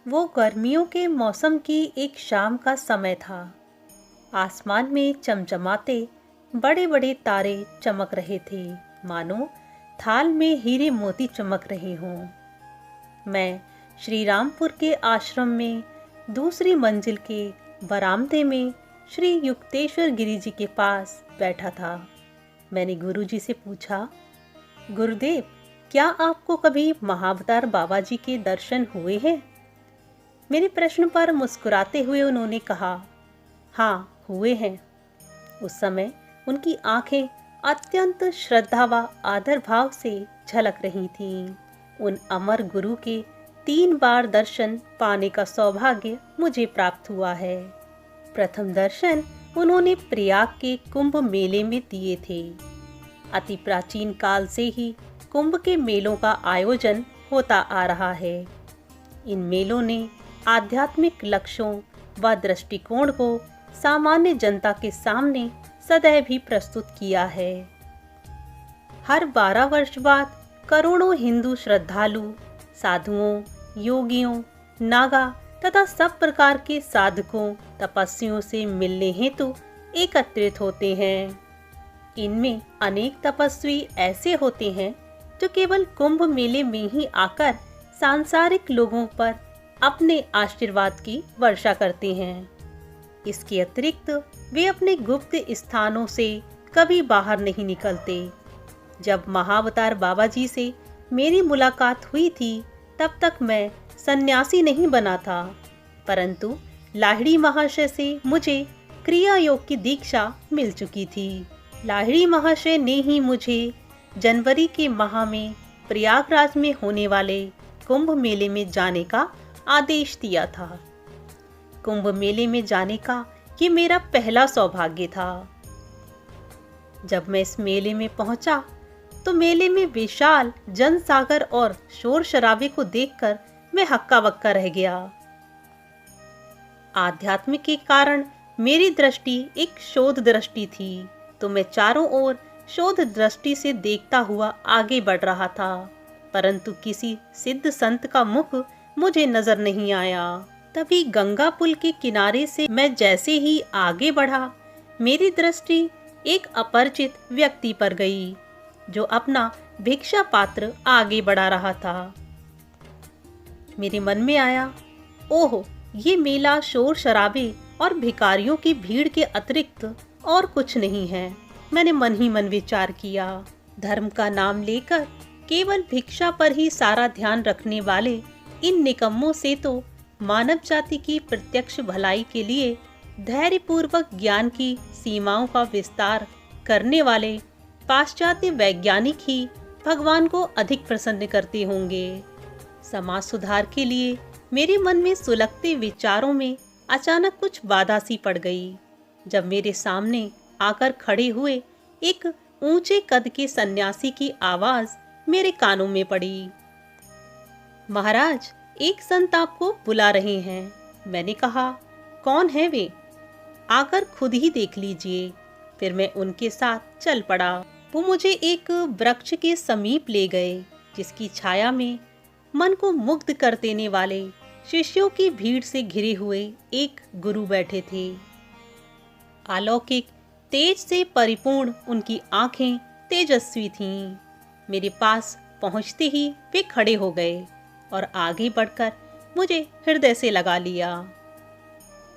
वो गर्मियों के मौसम की एक शाम का समय था। आसमान में चमचमाते बड़े बड़े तारे चमक रहे थे, मानो थाल में हीरे मोती चमक रहे हों। मैं श्री रामपुर के आश्रम में दूसरी मंजिल के बरामदे में श्री युक्तेश्वर गिरी जी के पास बैठा था। मैंने गुरुजी से पूछा, गुरुदेव, क्या आपको कभी महाअवतार बाबा जी के दर्शन हुए हैं? मेरे प्रश्न पर मुस्कुराते हुए उन्होंने कहा, हाँ, हुए हैं। उस समय उनकी आंखें अत्यंत श्रद्धा व आदर भाव से झलक रही थीं। उन अमर गुरु के 3 बार दर्शन पाने का सौभाग्य मुझे प्राप्त हुआ है। प्रथम दर्शन उन्होंने प्रयाग के कुंभ मेले में दिए थे। अति प्राचीन काल से ही कुंभ के मेलों का आयोजन होता आ रहा है। इन मेलों ने आध्यात्मिक लक्ष्यों व दृष्टिकोण को सामान्य जनता के सामने सदैव ही प्रस्तुत किया है। हर 12 वर्ष बाद करोड़ों हिंदू श्रद्धालु साधुओं, योगियों, नागा तथा सब प्रकार के साधकों, तपस्वियों से मिलने हेतु एकत्रित होते हैं। इनमें अनेक तपस्वी ऐसे होते हैं जो केवल कुंभ मेले में ही आकर सांसारिक लोगों पर अपने आशीर्वाद की वर्षा करते हैं। इसके अतिरिक्त वे अपने गुप्त स्थानों से कभी बाहर नहीं निकलते। जब महाअवतार बाबा जी से मेरी मुलाकात हुई थी, तब तक मैं सन्यासी नहीं बना था, परंतु लाहिड़ी महाशय से मुझे क्रिया योग की दीक्षा मिल चुकी थी। लाहिड़ी महाशय ने ही मुझे जनवरी के माह में प्रयागराज में होने वाले कुंभ मेले में जाने का आदेश दिया था। कुंभ मेले में जाने का ये मेरा पहला सौभाग्य था। जब मैं इस मेले में पहुंचा तो मेले में विशाल जनसागर और शोर शराबे को देखकर मैं हक्का बक्का रह गया। आध्यात्म के कारण मेरी दृष्टि एक शोध दृष्टि थी, तो मैं चारों ओर शोध दृष्टि से देखता हुआ आगे बढ़ रहा था, परंतु किसी सिद्ध संत का मुख मुझे नजर नहीं आया। तभी गंगा पुल के किनारे से मैं जैसे ही आगे बढ़ा, मेरी दृष्टि एक अपरिचित व्यक्ति पर गई, जो अपना भिक्षा पात्र आगे बढ़ा रहा था। मेरे मन में आया, ओह, ये मेला शोर शराबे और भिखारियों की भीड़ के अतिरिक्त और कुछ नहीं है। मैंने मन ही मन विचार किया, धर्म का नाम लेकर केवल भिक्षा पर ही सारा ध्यान रखने वाले इन निकम्मों से तो मानव जाति की प्रत्यक्ष भलाई के लिए धैर्यपूर्वक ज्ञान की सीमाओं का विस्तार करने वाले पाश्चात्य वैज्ञानिक ही भगवान को अधिक प्रसन्न करते होंगे। समाज सुधार के लिए मेरे मन में सुलगते विचारों में अचानक कुछ बाधा सी पड़ गई, जब मेरे सामने आकर खड़े हुए एक ऊंचे कद के सन्यासी की आवाज मेरे कानों में पड़ी। महाराज, एक संत आपको बुला रहे हैं। मैंने कहा, कौन है वे? आकर खुद ही देख लीजिए। फिर मैं उनके साथ चल पड़ा। वो मुझे एक वृक्ष के समीप ले गए, जिसकी छाया में मन को मुग्ध कर देने वाले शिष्यों की भीड़ से घिरे हुए एक गुरु बैठे थे। अलौकिक तेज से परिपूर्ण उनकी आंखें तेजस्वी थीं। मेरे पास पहुंचते ही वे खड़े हो गए और आगे बढ़कर मुझे हृदय से लगा लिया।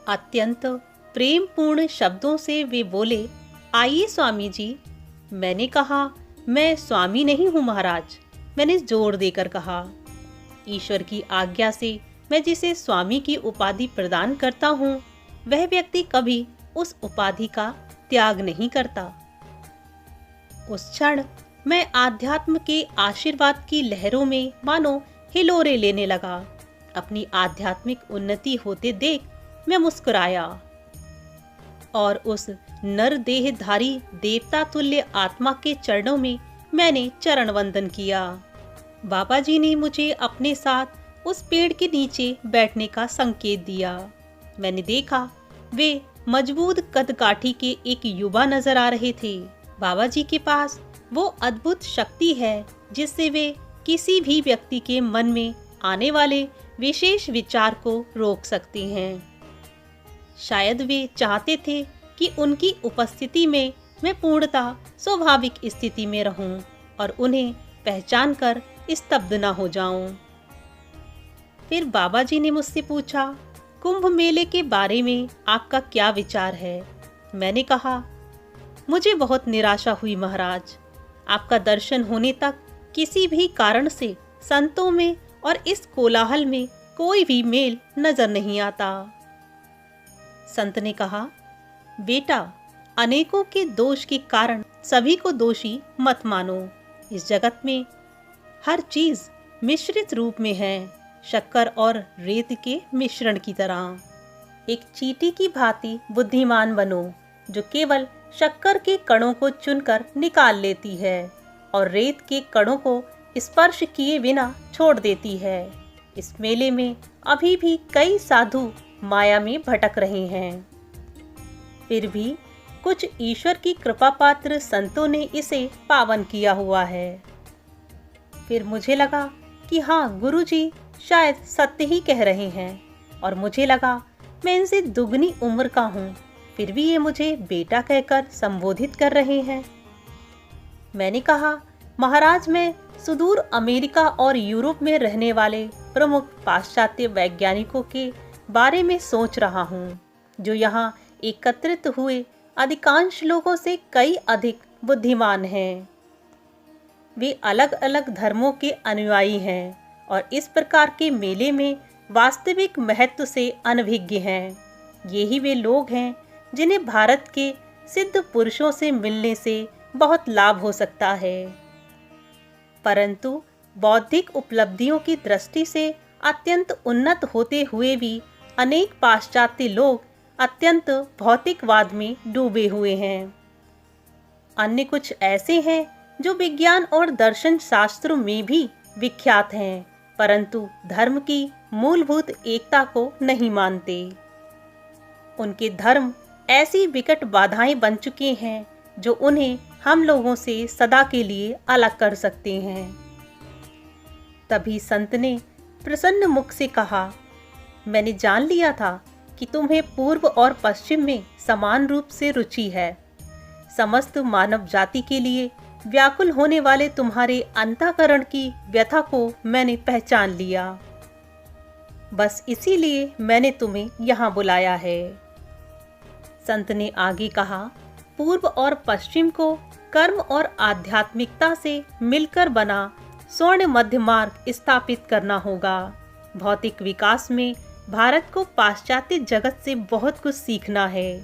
अत्यंत प्रेमपूर्ण शब्दों से वे बोले, आइए स्वामी जी। मैंने कहा, मैं स्वामी नहीं हूँ महाराज। मैंने जोर देकर कहा, ईश्वर की आज्ञा से मैं जिसे स्वामी की उपाधि प्रदान करता हूँ, वह व्यक्ति कभी उस उपाधि का त्याग नहीं करता। उस क्षण मैं आध्यात्म के आशीर्वाद की लहरों में मानो हिलोरे लेने लगा। अपनी आध्यात्मिक उन्नति होते देख मैं मुस्कुराया और उस नर देहधारी देवता तुल्य आत्मा के चरणों में मैंने चरण वंदन किया। बाबा जी ने मुझे अपने साथ उस पेड़ के नीचे बैठने का संकेत दिया। मैंने देखा वे मजबूत कदकाठी के एक युवा नजर आ रहे थे। बाबा जी के पास वो अद्भुत शक्ति है जिससे वे किसी भी व्यक्ति के मन में आने वाले विशेष विचार को रोक सकती हैं। शायद वे चाहते थे कि उनकी उपस्थिति में मैं पूर्णतः स्वाभाविक स्थिति में रहूं और उन्हें पहचान कर स्तब्ध न हो जाऊं। फिर बाबा जी ने मुझसे पूछा, कुंभ मेले के बारे में आपका क्या विचार है? मैंने कहा, मुझे बहुत निराशा हुई महाराज। आपका दर्शन होने तक किसी भी कारण से संतों में और इस कोलाहल में कोई भी मेल नजर नहीं आता। संत ने कहा, बेटा, अनेकों के दोष के कारण सभी को दोषी मत मानो। इस जगत में हर चीज मिश्रित रूप में है, शक्कर और रेत के मिश्रण की तरह। एक चींटी की भांति बुद्धिमान बनो, जो केवल शक्कर के कणों को चुनकर निकाल लेती है और रेत के कणों को स्पर्श किए बिना छोड़ देती है। इस मेले में अभी भी कई साधु माया में भटक रहे हैं। फिर भी कुछ ईश्वर की कृपा पात्र संतों ने इसे पावन किया हुआ है। फिर मुझे लगा कि हाँ, गुरुजी शायद सत्य ही कह रहे हैं और मुझे लगा मैं इनसे दुगनी उम्र का हूँ, फिर भी ये मुझे बेटा कहकर संबोधित कर रहे हैं। मैंने कहा, महाराज, मैं सुदूर अमेरिका और यूरोप में रहने वाले प्रमुख पाश्चात्य वैज्ञानिकों के बारे में सोच रहा हूँ, जो यहाँ एकत्रित हुए अधिकांश लोगों से कई अधिक बुद्धिमान हैं। वे अलग अलग धर्मों के अनुयायी हैं और इस प्रकार के मेले में वास्तविक महत्व से अनभिज्ञ हैं। यही वे लोग हैं जिन्हें भारत के सिद्ध पुरुषों से मिलने से बहुत लाभ हो सकता है। परंतु बौद्धिक उपलब्धियों की दृष्टि से अत्यंत उन्नत होते हुए भी अनेक पाश्चात्य लोग अत्यंत भौतिकवाद में डूबे हुए हैं। अन्य कुछ ऐसे हैं जो विज्ञान और दर्शन शास्त्रों में भी विख्यात हैं, परंतु धर्म की मूलभूत एकता को नहीं मानते। उनके धर्म ऐसी विकट बाधाएं बन चुके हैं जो उन्हें हम लोगों से सदा के लिए अलग कर सकते हैं। तभी संत ने प्रसन्न मुख से कहा, मैंने जान लिया था कि तुम्हें पूर्व और पश्चिम में समान रूप से रुचि है। समस्त मानव जाति के लिए व्याकुल होने वाले तुम्हारे अंतःकरण की व्यथा को मैंने पहचान लिया। बस इसीलिए मैंने तुम्हें यहाँ बुलाया है। संत ने आगे कहा, पूर्व और पश्चिम को कर्म और आध्यात्मिकता से मिलकर बना स्वर्ण मध्य मार्ग स्थापित करना होगा। भौतिक विकास में भारत को पाश्चात्य जगत से बहुत कुछ सीखना है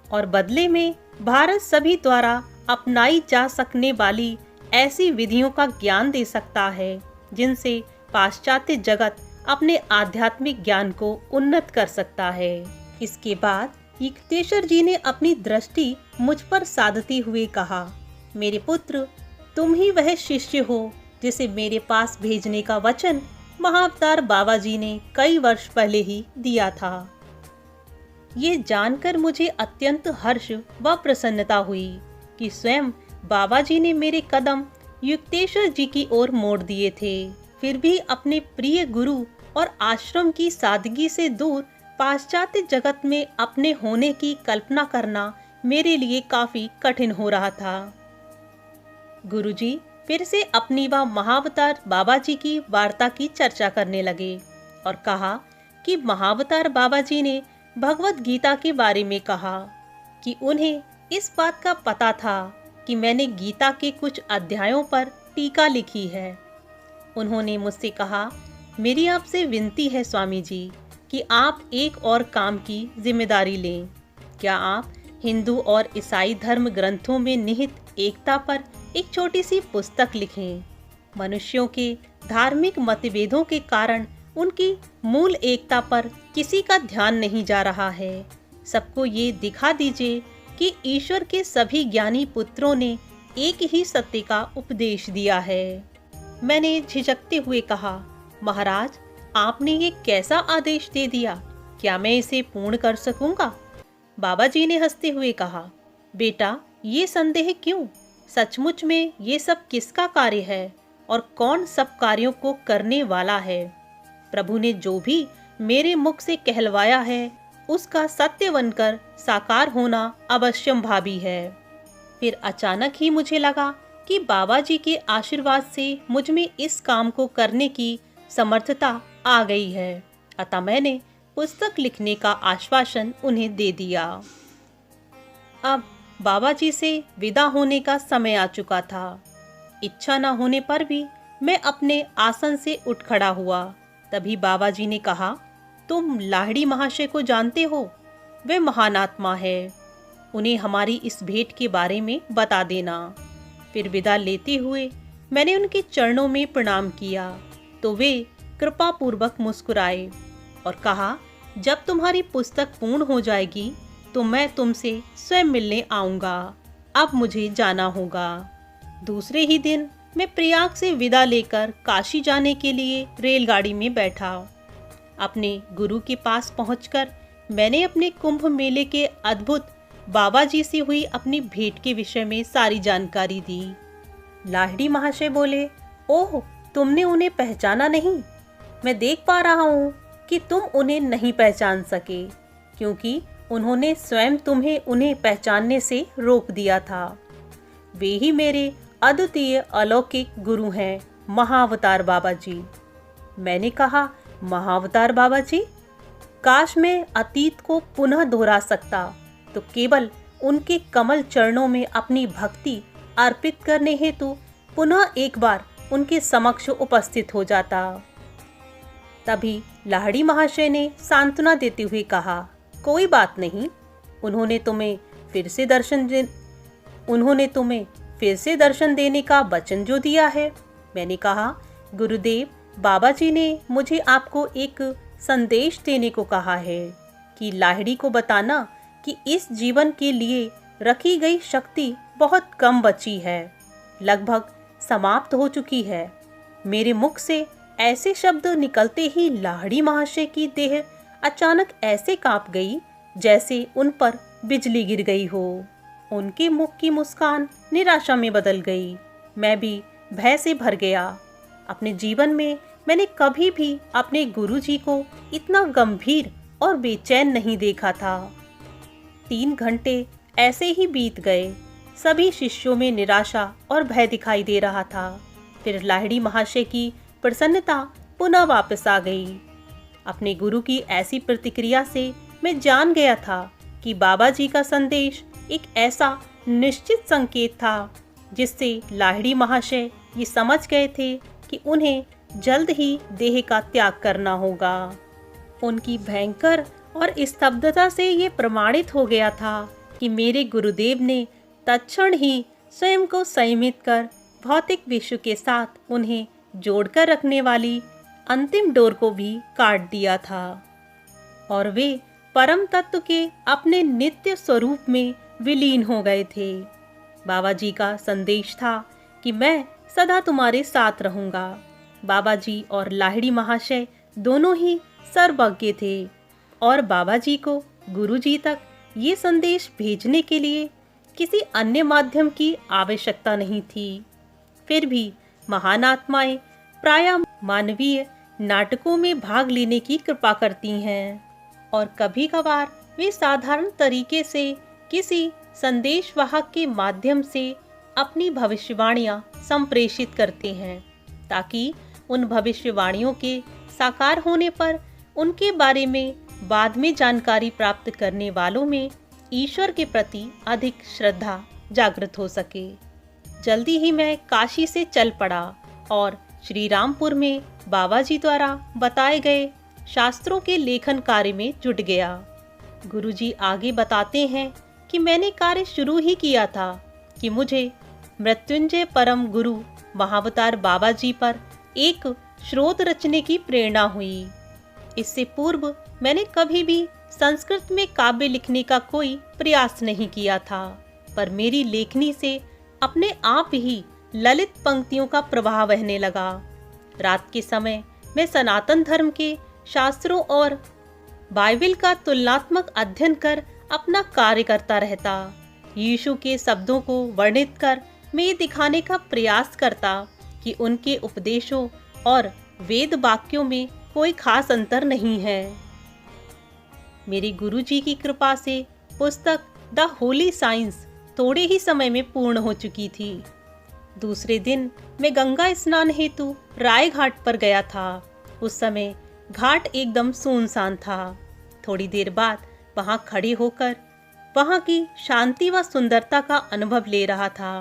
और बदले में भारत सभी द्वारा अपनाई जा सकने वाली ऐसी विधियों का ज्ञान दे सकता है जिनसे पाश्चात्य जगत अपने आध्यात्मिक ज्ञान को उन्नत कर सकता है। इसके बाद युक्तेश्वर जी ने अपनी दृष्टि मुझ पर साधते हुए कहा, मेरे पुत्र, तुम ही वह शिष्य हो जिसे मेरे पास भेजने का वचन महाअवतार बाबा जी ने कई वर्ष पहले ही दिया था। ये जानकर मुझे अत्यंत हर्ष व प्रसन्नता हुई कि स्वयं बाबा जी ने मेरे कदम युक्तेश्वर जी की ओर मोड़ दिए थे। फिर भी अपने प्रिय गुरु और आश्रम की सादगी से दूर पाश्चात्य जगत में अपने होने की कल्पना करना मेरे लिए काफी कठिन हो रहा था। गुरुजी फिर से अपनी व महाअवतार बाबा जी की वार्ता की चर्चा करने लगे और कहा कि महाअवतार बाबा जी ने भगवत गीता के बारे में कहा कि उन्हें इस बात का पता था कि मैंने गीता के कुछ अध्यायों पर टीका लिखी है। उन्होंने मुझसे कहा, मेरी आपसे विनती है स्वामी जी कि आप एक और काम की जिम्मेदारी लें। क्या आप हिंदू और ईसाई धर्म ग्रंथों में निहित एकता पर एक छोटी सी पुस्तक लिखें। मनुष्यों के धार्मिक मतभेदों के कारण उनकी मूल एकता पर किसी का ध्यान नहीं जा रहा है। सबको ये दिखा दीजिए कि ईश्वर के सभी ज्ञानी पुत्रों ने एक ही सत्य का उपदेश दिया है। मैंने झिझकते हुए कहा, महाराज, आपने ये कैसा आदेश दे दिया? क्या मैं इसे पूर्ण कर सकूंगा? बाबा जी ने हंसते हुए कहा, बेटा, ये संदेह क्यों? सचमुच में ये सब किसका कार्य है और कौन सब कार्यों को करने वाला है? प्रभु ने जो भी मेरे मुख से कहलवाया है उसका सत्य बनकर साकार होना अवश्यंभावी है। फिर अचानक ही मुझे लगा कि बाबा जी के आशीर्वाद से मुझ में इस काम को करने की समर्थता आ गई है। अतः मैंने पुस्तक लिखने का आश्वासन उन्हें दे दिया। अब बाबा जी से विदा होने का समय आ चुका था। इच्छा न होने पर भी मैं अपने आसन से उठ खड़ा हुआ। तभी बाबा जी ने कहा, तुम लाहिड़ी महाशय को जानते हो? वे महान आत्मा है, उन्हें हमारी इस भेंट के बारे में बता देना। फिर विदा लेते हुए मैंने उनके चरणों में प्रणाम किया तो वे कृपा पूर्वक मुस्कुराए और कहा, जब तुम्हारी पुस्तक पूर्ण हो जाएगी तो मैं तुमसे स्वयं मिलने आऊँगा। अब मुझे जाना होगा। दूसरे ही दिन मैं प्रयाग से विदा लेकर काशी जाने के लिए रेलगाड़ी में बैठा। अपने गुरु के पास पहुंचकर मैंने अपने कुंभ मेले के अद्भुत बाबा जी से हुई अपनी भेंट के विषय में सारी जानकारी दी। लाहिड़ी महाशय बोले, ओह, तुमने उन्हें पहचाना नहीं? मैं देख पा रहा हूँ कि तुम उन्हें नहीं पहचान सके, क्योंकि उन्होंने स्वयं तुम्हें उन्हें पहचानने से रोक दिया था। वे ही मेरे अद्वितीय अलौकिक गुरु हैं, महाअवतार बाबा जी। मैंने कहा, महाअवतार बाबा जी? काश मैं अतीत को पुनः दोहरा सकता तो केवल उनके कमल चरणों में अपनी भक्ति अर्पित करने हेतु पुनः एक बार उनके समक्ष उपस्थित हो जाता। तभी लाहिड़ी महाशय ने सांत्वना देते हुए कहा, कोई बात नहीं, उन्होंने तुम्हें फिर से दर्शन देने का वचन जो दिया है। मैंने कहा, गुरुदेव, बाबा जी ने मुझे आपको एक संदेश देने को कहा है कि लाहिड़ी को बताना कि इस जीवन के लिए रखी गई शक्ति बहुत कम बची है, लगभग समाप्त हो चुकी है। मेरे मुख से ऐसे शब्द निकलते ही लाहिड़ी महाशय की देह अचानक ऐसे कांप गई जैसे उन पर बिजली गिर गई हो। उनके मुख की मुस्कान निराशा में बदल गई। मैं भी भय से भर गया। अपने जीवन में मैंने कभी भी अपने गुरुजी को इतना गंभीर और बेचैन नहीं देखा था। 3 घंटे ऐसे ही बीत गए। सभी शिष्यों में निराशा और भय दिखाई दे रहा था। फिर लाहिड़ी महाशय की प्रसन्नता पुनः वापस आ गई। अपने गुरु की ऐसी प्रतिक्रिया से मैं जान गया था कि बाबा जी का संदेश एक ऐसा निश्चित संकेत था जिससे लाहिड़ी महाशय ये समझ गए थे कि उन्हें जल्द ही देह का त्याग करना होगा। उनकी भयंकर और स्तब्धता से ये प्रमाणित हो गया था कि मेरे गुरुदेव ने तत्क्षण ही स्वयं को संयमित कर भौतिक विश्व के साथ उन्हें जोड़कर रखने वाली अंतिम डोर को भी काट दिया था और वे परम तत्व के अपने नित्य स्वरूप में विलीन हो गए थे। बाबा जी का संदेश था कि मैं सदा तुम्हारे साथ रहूंगा। बाबा जी और लाहिड़ी महाशय दोनों ही सर्वज्ञ थे और बाबा जी को गुरु जी तक ये संदेश भेजने के लिए किसी अन्य माध्यम की आवश्यकता नहीं थी। फिर भी महान आत्माएं प्रायः मानवीय नाटकों में भाग लेने की कृपा करती हैं और कभी कभार वे साधारण तरीके से किसी संदेशवाहक के माध्यम से अपनी भविष्यवाणियां संप्रेषित करते हैं ताकि उन भविष्यवाणियों के साकार होने पर उनके बारे में बाद में जानकारी प्राप्त करने वालों में ईश्वर के प्रति अधिक श्रद्धा जागृत हो सके। जल्दी ही मैं काशी से चल पड़ा और श्री रामपुर में बाबा जी द्वारा बताए गए शास्त्रों के लेखन कार्य में जुट गया। गुरुजी आगे बताते हैं कि मैंने कार्य शुरू ही किया था कि मुझे मृत्युंजय परम गुरु महाअवतार बाबा जी पर एक श्रोत रचने की प्रेरणा हुई। इससे पूर्व मैंने कभी भी संस्कृत में काव्य लिखने का कोई प्रयास नहीं किया था, पर मेरी लेखनी से अपने आप ही ललित पंक्तियों का प्रवाह बहने लगा। रात के समय मैं सनातन धर्म के शास्त्रों और बाइबिल का तुलनात्मक अध्ययन कर अपना कार्य करता रहता। यीशु के शब्दों को वर्णित कर मैं ये दिखाने का प्रयास करता कि उनके उपदेशों और वेद वाक्यों में कोई खास अंतर नहीं है। मेरे गुरुजी की कृपा से पुस्तक द होली साइंस थोड़े ही समय में पूर्ण हो चुकी थी। दूसरे दिन मैं गंगा स्नान हेतु राय घाट पर गया था। उस समय घाट एकदम सुनसान था। थोड़ी देर बाद वहां खड़े होकर वहां की शांति व सुंदरता का अनुभव ले रहा था।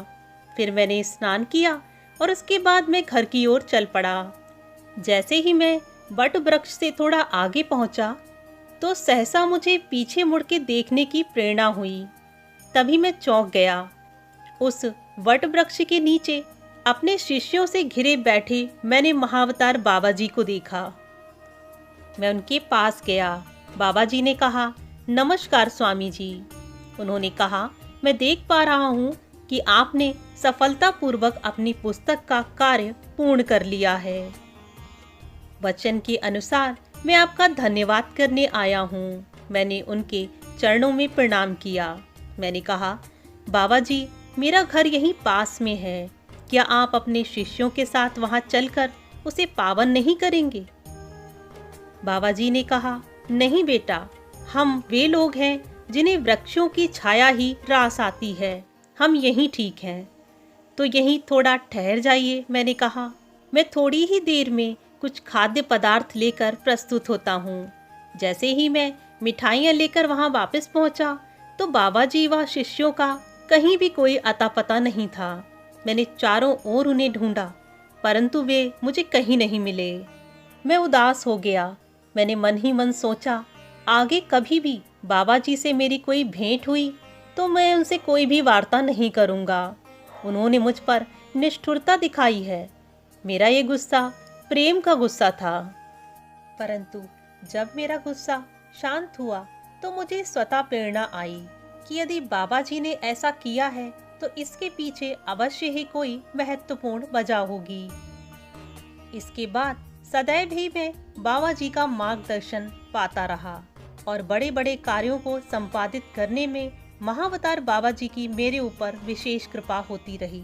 फिर मैंने स्नान किया और उसके बाद मैं घर की ओर चल पड़ा। जैसे ही मैं वट वृक्ष से थोड़ा आगे पहुंचा तो सहसा मुझे पीछे मुड़ के देखने की प्रेरणा हुई। तभी मैं चौंक गया। उस वट वृक्ष के नीचे अपने शिष्यों से घिरे बैठे मैंने महाअवतार बाबा जी को देखा। मैं उनके पास गया। बाबा जी ने कहा, नमस्कार स्वामी जी। उन्होंने कहा, मैं देख पा रहा हूँ कि आपने सफलतापूर्वक अपनी पुस्तक का कार्य पूर्ण कर लिया है। वचन के अनुसार मैं आपका धन्यवाद करने आया हूँ। मैंने उनके चरणों में प्रणाम किया। मैंने कहा, बाबा जी, मेरा घर यहीं पास में है। क्या आप अपने शिष्यों के साथ वहाँ चलकर उसे पावन नहीं करेंगे? बाबा जी ने कहा, नहीं बेटा, हम वे लोग हैं जिन्हें वृक्षों की छाया ही रास आती है। हम यहीं ठीक हैं। तो यहीं थोड़ा ठहर जाइए। मैंने कहा, मैं थोड़ी ही देर में कुछ खाद्य पदार्थ लेकर प्रस्तुत होता हूँ। जैसे ही मैं मिठाइयाँ लेकर वहाँ वापस पहुँचा तो बाबा जी व शिष्यों का कहीं भी कोई अता पता नहीं था। मैंने चारों ओर उन्हें ढूंढा, परंतु वे मुझे कहीं नहीं मिले। मैं उदास हो गया। मैंने मन ही मन सोचा, आगे कभी भी बाबा जी से मेरी कोई भेंट हुई तो मैं उनसे कोई भी वार्ता नहीं करूँगा। उन्होंने मुझ पर निष्ठुरता दिखाई है। मेरा ये गुस्सा प्रेम का गुस्सा था। परंतु जब मेरा गुस्सा शांत हुआ तो मुझे स्वतः प्रेरणा आई कि यदि बाबा जी ने ऐसा किया है तो इसके पीछे अवश्य ही कोई महत्वपूर्ण वजह होगी। इसके बाद सदैव ही मैं बाबा जी का मार्गदर्शन पाता रहा और बड़े बड़े कार्यों को संपादित करने में महाअवतार बाबा जी की मेरे ऊपर विशेष कृपा होती रही।